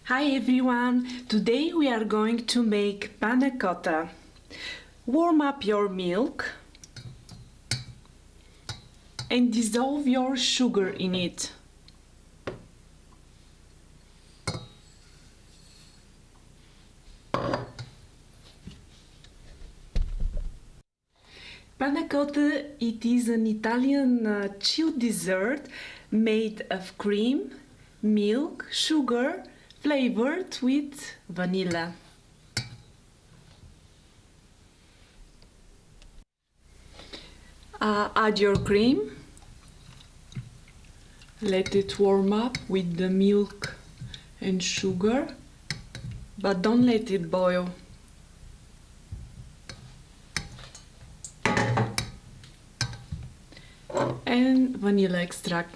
Hi everyone! Today we are going to make panna cotta. Warm up your milk and dissolve your sugar in it. Panna cotta, it is an Italian chilled dessert made of cream, milk, sugar, flavored with vanilla. Add your cream, let it warm up with the milk and sugar, but don't let it boil. And vanilla extract.